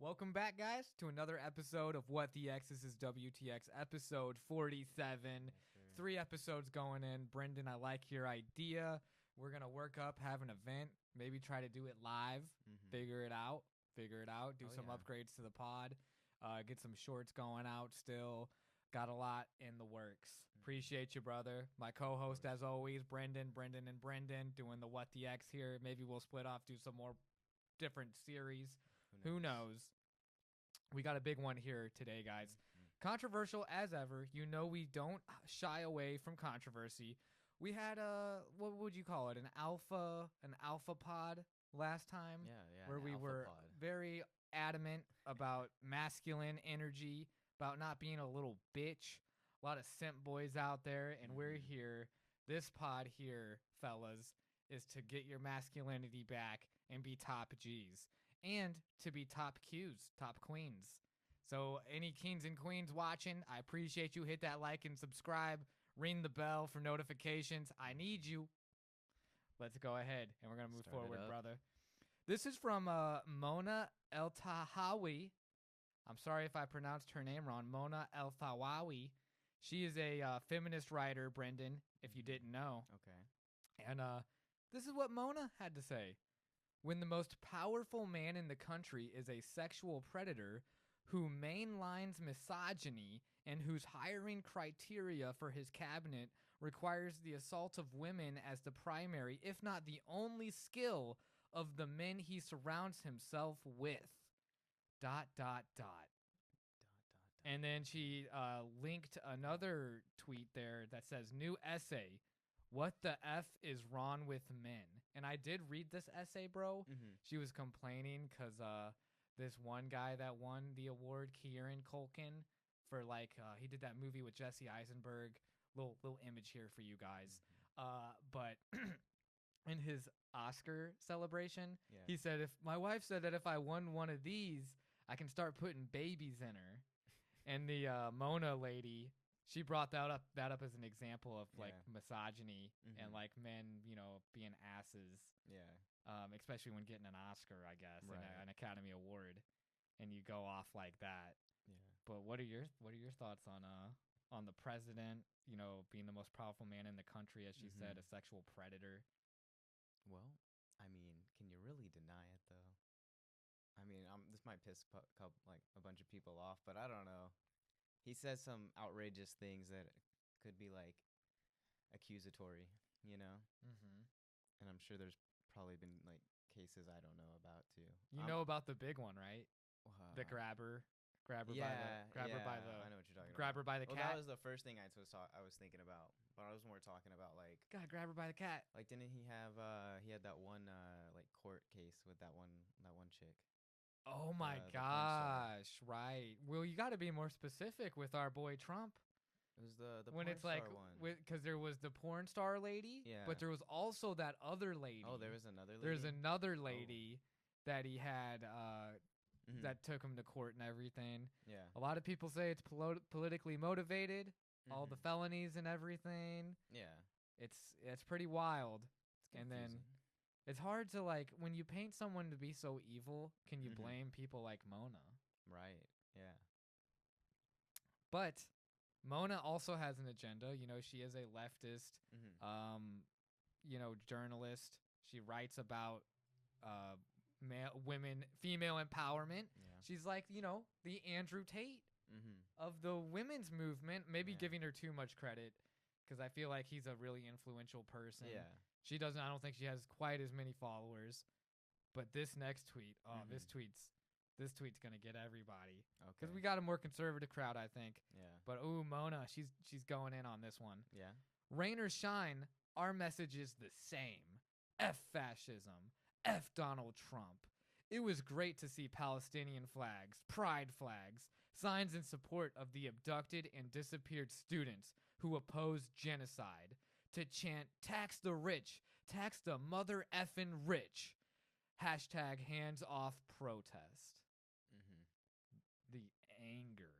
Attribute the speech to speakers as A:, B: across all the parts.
A: Welcome back, guys, to another episode of What the X. This is WTX episode 47.
B: Yes,
A: 3 episodes going in. Brendan, I like your idea. We're going to work up, have an event, maybe try to do it live, figure it out, do some upgrades to the pod, get some shorts going out still. Got a lot in the works. Appreciate you, brother. My co-host, as always, Brendan, doing the What the X here. Maybe we'll split off, do some more different series. Who knows? We got a big one here today, guys. Controversial as ever. You know we don't shy away from controversy. We had what would you call it? An alpha pod last time.
B: Yeah.
A: Where we were very adamant about masculine energy, about not being a little bitch. A lot of simp boys out there, and we're here. This pod here, fellas, is to get your masculinity back and be top G's. And to be top Qs, top queens. So any kings and queens watching, I appreciate you. Hit that like and subscribe. Ring the bell for notifications. I need you. Let's go ahead, and we're going to move forward, brother. This is from Mona El-Tahawi. I'm sorry if I pronounced her name wrong. Mona El-Tahawi. She is a feminist writer, Brendan, if you didn't know.
B: Okay.
A: And this is what Mona had to say. When the most powerful man in the country is a sexual predator who mainlines misogyny and whose hiring criteria for his cabinet requires the assault of women as the primary, if not the only skill of the men he surrounds himself with. ... And then she linked another tweet there that says, new essay. What the F is wrong with men? And I did read this essay, bro. She was complaining because this one guy that won the award, Kieran Culkin, for he did that movie with Jesse Eisenberg. Little image here for you guys. But in his Oscar celebration, he said, "If my wife said that if I won one of these, I can start putting babies in her." And the Mona lady, she brought that up as an example of misogyny and men, being asses.
B: Yeah.
A: Especially when getting an Oscar, I guess,
B: right.
A: an Academy Award, and you go off like that.
B: Yeah.
A: But what are your thoughts on the president, being the most powerful man in the country, as she said, a sexual predator?
B: Well, I mean, can you really deny it though? I mean, this might piss a bunch of people off, but I don't know. He says some outrageous things that could be accusatory, And I'm sure there's probably been cases I don't know about too.
A: You know about the big one, right? The grabber by the
B: I know what you're talking about.
A: grabber by the cat.
B: That was the first thing I was thinking about, but I was more talking about
A: God, grab her by the cat.
B: Didn't he have he had that one court case with that one chick?
A: Oh my gosh, right. Well, you got to be more specific with our boy Trump.
B: It was the
A: when
B: porn
A: it's
B: star one.
A: Because there was the porn star lady, but there was also that other lady.
B: Oh, there was another lady?
A: There's another lady that he had that took him to court and everything.
B: Yeah.
A: A lot of people say it's politically motivated, all the felonies and everything.
B: Yeah.
A: It's pretty wild.
B: It's
A: and then it's hard to when you paint someone to be so evil, can you blame people like Mona?
B: Right. Yeah.
A: But Mona also has an agenda. She is a leftist, journalist. She writes about female empowerment.
B: Yeah.
A: She's like, the Andrew Tate of the women's movement. Maybe giving her too much credit, because I feel like he's a really influential person.
B: Yeah.
A: She doesn't. I don't think she has quite as many followers. But this next tweet, this tweet's gonna get everybody.
B: Okay.
A: Because we got a more conservative crowd, I think.
B: Yeah.
A: But Mona, she's going in on this one.
B: Yeah.
A: Rain or shine, our message is the same. F fascism. F Donald Trump. It was great to see Palestinian flags, pride flags, signs in support of the abducted and disappeared students who opposed genocide. To chant, tax the rich, tax the mother effing rich. Hashtag hands off protest. The anger,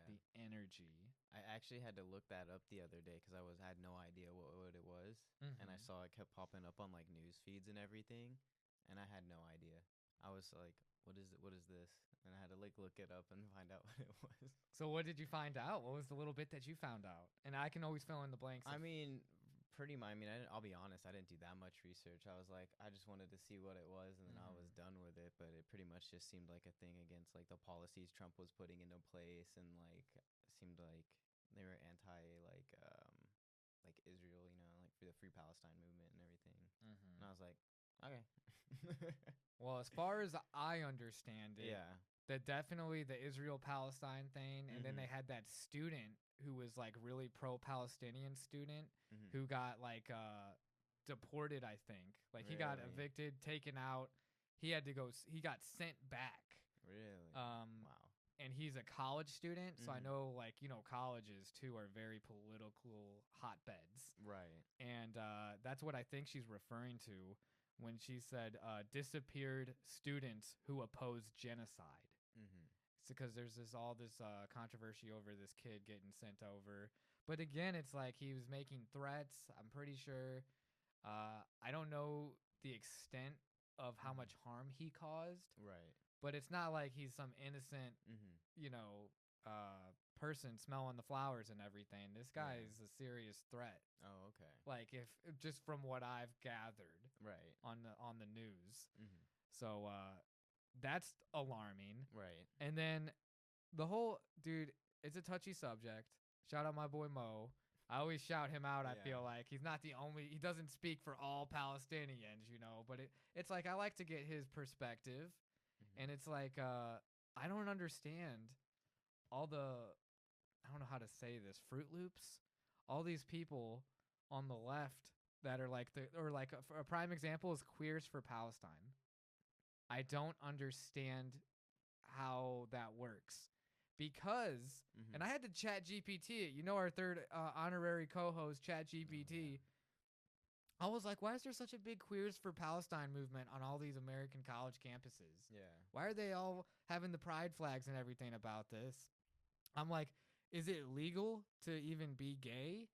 A: the energy.
B: I actually had to look that up the other day because I had no idea what it was, and I saw it kept popping up on news feeds and everything, and I had no idea. I was like, what is this? And I had to like look it up and find out what it was.
A: So what did you find out? What was the little bit that you found out? And I can always fill in the blanks.
B: I mean, pretty much. I mean, I'll be honest. I didn't do that much research. I was like, I just wanted to see what it was, and then I was done with it. But it pretty much just seemed like a thing against like the policies Trump was putting into place, and like seemed like they were anti like Israel, you know, like for the Free Palestine movement and everything. And I was like, okay.
A: Well, as far as I understand it,
B: Yeah.
A: that definitely the Israel-Palestine thing, and then they had that student who was like really pro-Palestinian student who got like deported, I think. Like he got
B: Really?
A: evicted, taken out. He had to go. He got sent back.
B: Really?
A: Wow. And he's a college student, so I know, like, you know, colleges too are very political hotbeds.
B: Right.
A: And that's what I think she's referring to when she said disappeared students who oppose genocide. It's because there's all this controversy over this kid getting sent over. But again, it's like he was making threats. I'm pretty sure. I don't know the extent of how much harm he caused.
B: Right.
A: But it's not like he's some innocent, you know, person smelling the flowers and everything. This guy is a serious threat.
B: Oh, okay.
A: Like if just from what I've gathered,
B: right,
A: on the news. So that's alarming.
B: Right.
A: And then the whole dude, it's a touchy subject. Shout out my boy Mo. I always shout him out. I feel like he's not the only. He doesn't speak for all Palestinians, you know. But it's like I like to get his perspective. And it's like, I don't understand all the, I don't know how to say this, Fruit Loops. All these people on the left that are like, a prime example is Queers for Palestine. I don't understand how that works. Because, and I had to chat GPT, you know, our third honorary co-host, Chat GPT. I was like, why is there such a big Queers for Palestine movement on all these American college campuses?
B: Yeah.
A: Why are they all having the pride flags and everything about this? I'm like, is it legal to even be gay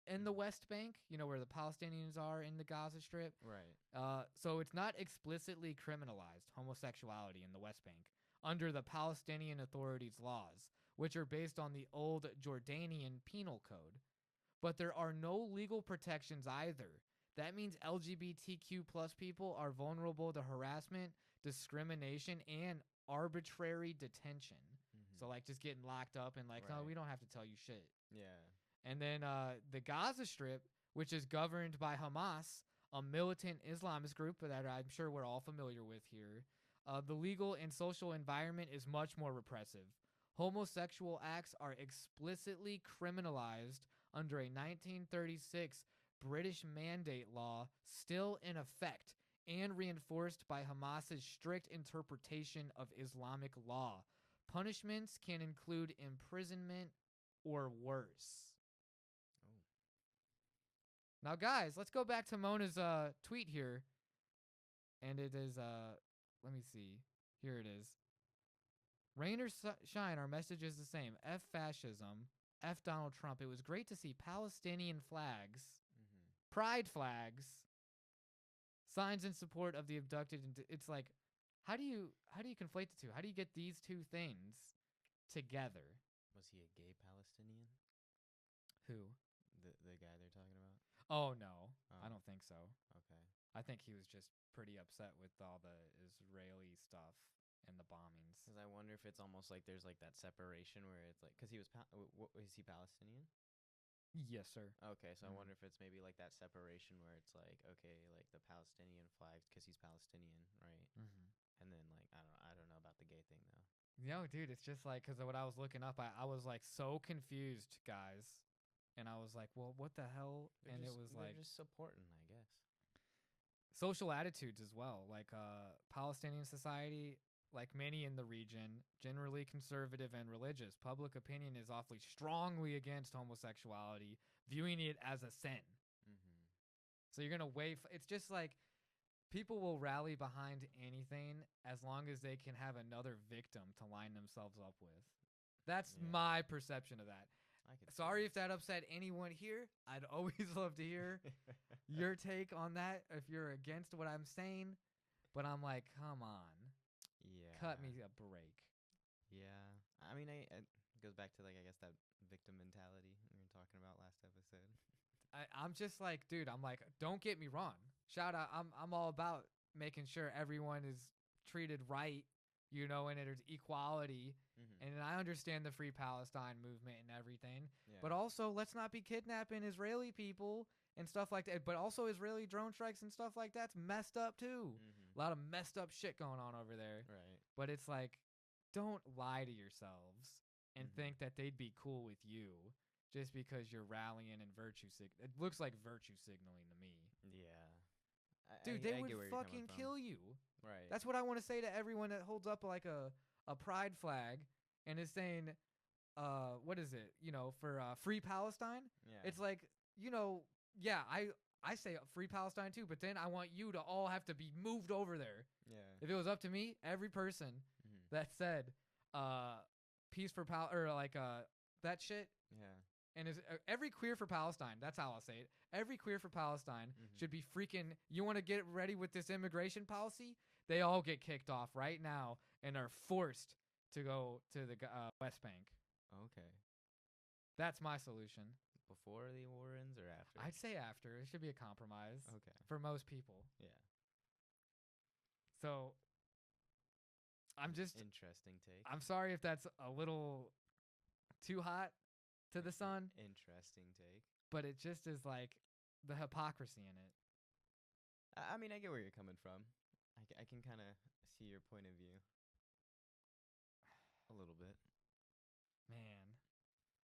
A: in the West Bank, you know, where the Palestinians are in the Gaza Strip?
B: Right.
A: So it's not explicitly criminalized, homosexuality in the West Bank, under the Palestinian Authority's laws, which are based on the old Jordanian penal code. But there are no legal protections either. That means LGBTQ plus people are vulnerable to harassment, discrimination, and arbitrary detention. So like just getting locked up and like, no, we don't have to tell you shit.
B: Yeah.
A: And then the Gaza Strip, which is governed by Hamas, a militant Islamist group that I'm sure we're all familiar with here, the legal and social environment is much more repressive. Homosexual acts are explicitly criminalized under a 1936 British mandate law still in effect and reinforced by Hamas's strict interpretation of Islamic law. Punishments can include imprisonment or worse. Now, guys, let's go back to Mona's tweet here. And it is, let me see. Here it is. Rain or shine, our message is the same. F fascism. F Donald Trump. It was great to see Palestinian flags, pride flags, signs in support of the abducted. It's like, how do you conflate the two? How do you get these two things together?
B: Was he a gay Palestinian?
A: Who?
B: The guy they're talking about?
A: Oh, no. I don't think so.
B: Okay.
A: I think he was just pretty upset with all the Israeli stuff and the bombings.
B: Because I wonder if it's almost like there's like that separation where it's like, because he was, is he Palestinian?
A: Yes, sir.
B: Okay, so I wonder if it's maybe like that separation where it's like, okay, like the Palestinian flag because he's Palestinian, right? And then like I don't know about the gay thing though.
A: No, dude, it's just like because what I was looking up, I was like so confused, guys, and I was like, well, what the hell? And it was like
B: they're just supporting, I guess.
A: Social attitudes as well, like Palestinian society. Like many in the region, generally conservative and religious, public opinion is awfully strongly against homosexuality, viewing it as a sin. So you're going to wait. It's just like people will rally behind anything as long as they can have another victim to line themselves up with. That's my perception of that. Sorry if that upset anyone here. I'd always love to hear your take on that if you're against what I'm saying. But I'm like, come on.
B: Yeah.
A: Cut me a break.
B: Yeah. I mean, it goes back to like I guess that victim mentality we were talking about last episode.
A: I'm just like, dude, I'm like, don't get me wrong. Shout out, I'm all about making sure everyone is treated right, and there's equality.
B: Mm-hmm.
A: And I understand the Free Palestine movement and everything,
B: Yeah.
A: but also let's not be kidnapping Israeli people and stuff like that. But also Israeli drone strikes and stuff like that's messed up too.
B: Mm-hmm.
A: A lot of messed up shit going on over there.
B: Right.
A: But it's like, don't lie to yourselves and
B: Mm-hmm.
A: think that they'd be cool with you just because you're rallying and it looks like virtue signaling to me.
B: Yeah.
A: Dude, they
B: I
A: would
B: get where you're coming
A: fucking
B: from.
A: kill you.
B: Right.
A: That's what I want to say to everyone that holds up like a pride flag and is saying, what is it? For free Palestine.
B: Yeah.
A: It's like, yeah, I say free Palestine too, but then I want you to all have to be moved over there.
B: Yeah.
A: If it was up to me, every person
B: Mm-hmm.
A: that said, peace for or like that shit.
B: Yeah.
A: And is every queer for Palestine, that's how I'll say it. Every queer for Palestine should be freaking. You want to get ready with this immigration policy? They all get kicked off right now and are forced to go to the West Bank.
B: Okay.
A: That's my solution.
B: Before the war ends or after?
A: I'd say after. It should be a compromise.
B: Okay.
A: For most people.
B: Yeah.
A: So I'm just
B: interesting take.
A: I'm sorry if that's a little too hot to the sun.
B: Interesting take.
A: But it just is like the hypocrisy in it.
B: I mean, I get where you're coming from. I can kind of see your point of view. A little bit.
A: Man.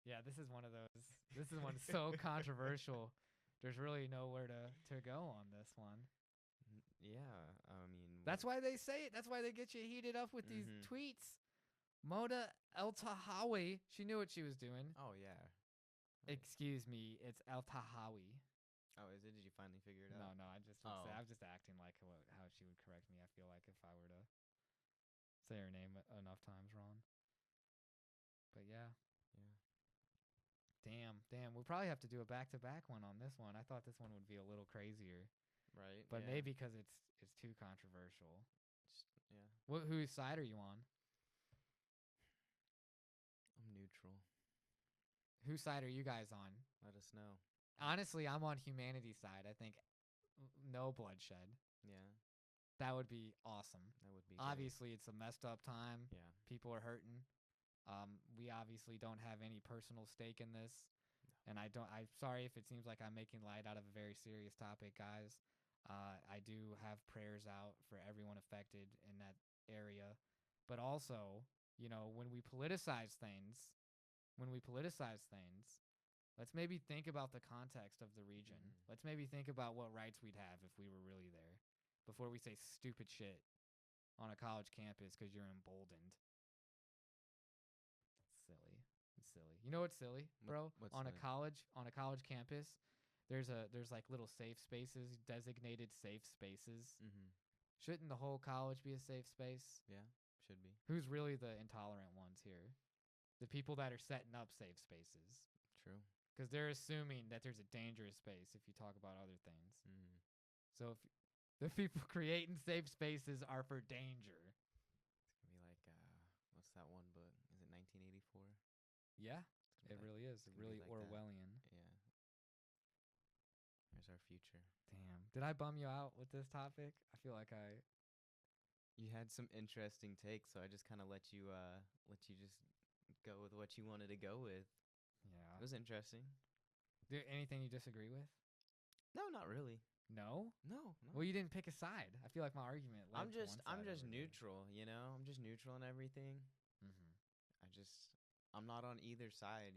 A: Yeah, this is one of those. This is one so controversial. There's really nowhere to go on this one.
B: Yeah, I mean.
A: That's why they say it. That's why they get you heated up with these tweets. Moda El Tahawi, she knew what she was doing.
B: Oh, yeah.
A: Right. Excuse me, it's El Tahawi.
B: Oh, is it? Did you finally figure it
A: No,
B: out?
A: I just would say, I'm just acting like how she would correct me. I feel like if I were to say her name enough times wrong. But yeah. Damn. We'll probably have to do a back-to-back one on this one. I thought this one would be a little crazier.
B: Right.
A: But maybe because it's too controversial.
B: Yeah.
A: Whose side are you on?
B: I'm neutral.
A: Whose side are you guys on?
B: Let us know.
A: Honestly, I'm on humanity's side. I think no bloodshed.
B: Yeah.
A: That would be awesome.
B: That would be
A: Obviously, it's a messed up time.
B: Yeah.
A: People are hurting. We obviously don't have any personal stake in this. No. And I'm sorry if it seems like I'm making light out of a very serious topic, guys. I do have prayers out for everyone affected in that area. But also, when we politicize things, let's maybe think about the context of the region. Let's maybe think about what rights we'd have if we were really there before we say stupid shit on a college campus because you're emboldened. It's silly. You know what's silly, bro?
B: What's
A: on
B: silly?
A: A college campus, there's like little safe spaces, designated safe spaces. Shouldn't the whole college be a safe space?
B: Yeah, should be.
A: Who's really the intolerant ones here? The people that are setting up safe spaces.
B: True.
A: Because they're assuming that there's a dangerous space if you talk about other things. So if the people creating safe spaces are for danger.
B: It's going to be like, what's that one book? Is it 1984?
A: Yeah, it really is. Really
B: like
A: Orwellian.
B: Yeah. There's our future.
A: Damn. Did I bum you out with this topic? I feel like
B: You had some interesting takes, so I just kind of let you just go with what you wanted to go with.
A: Yeah.
B: It was interesting.
A: Anything you disagree with?
B: No, not really.
A: No?
B: No.
A: Well, you didn't pick a side. I feel like my argument.
B: I'm just neutral, I'm just neutral in everything. I'm not on either side,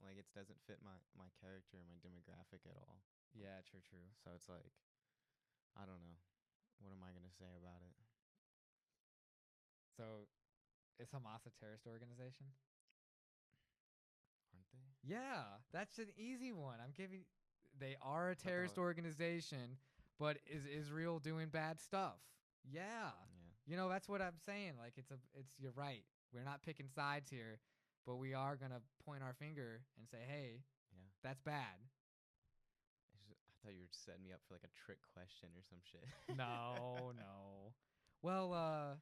B: Like it doesn't fit my character or my demographic at all.
A: Yeah, true.
B: So it's like, I don't know. What am I gonna say about it?
A: So, is Hamas a terrorist organization?
B: Aren't they?
A: Yeah, that's an easy one. They are a terrorist organization, but is Israel doing bad stuff? Yeah. That's what I'm saying. Like you're right. We're not picking sides here, but we are gonna point our finger and say, hey, that's bad.
B: I thought you were setting me up for like a trick question or some shit.
A: No. Well,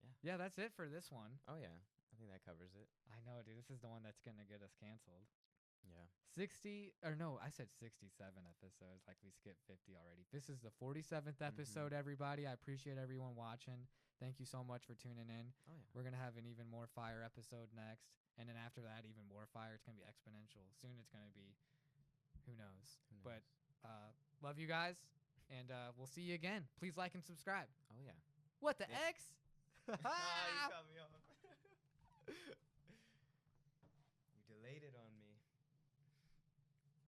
B: Yeah.
A: Yeah, that's it for this one.
B: Oh yeah. I think that covers it.
A: I know, dude. This is the one that's gonna get us canceled.
B: Yeah.
A: 60 or no, I said 67 episodes. Like we skipped 50 already. This is the 47th episode, everybody. I appreciate everyone watching. Thank you so much for tuning in.
B: Oh yeah.
A: We're gonna have an even more fire episode next, and then after that, even more fire. It's gonna be exponential. Soon, it's gonna be who knows.
B: Who knows?
A: But love you guys, and we'll see you again. Please like and subscribe.
B: Oh yeah.
A: What the
B: Yeah.
A: X?
B: You cut me off. You delayed it on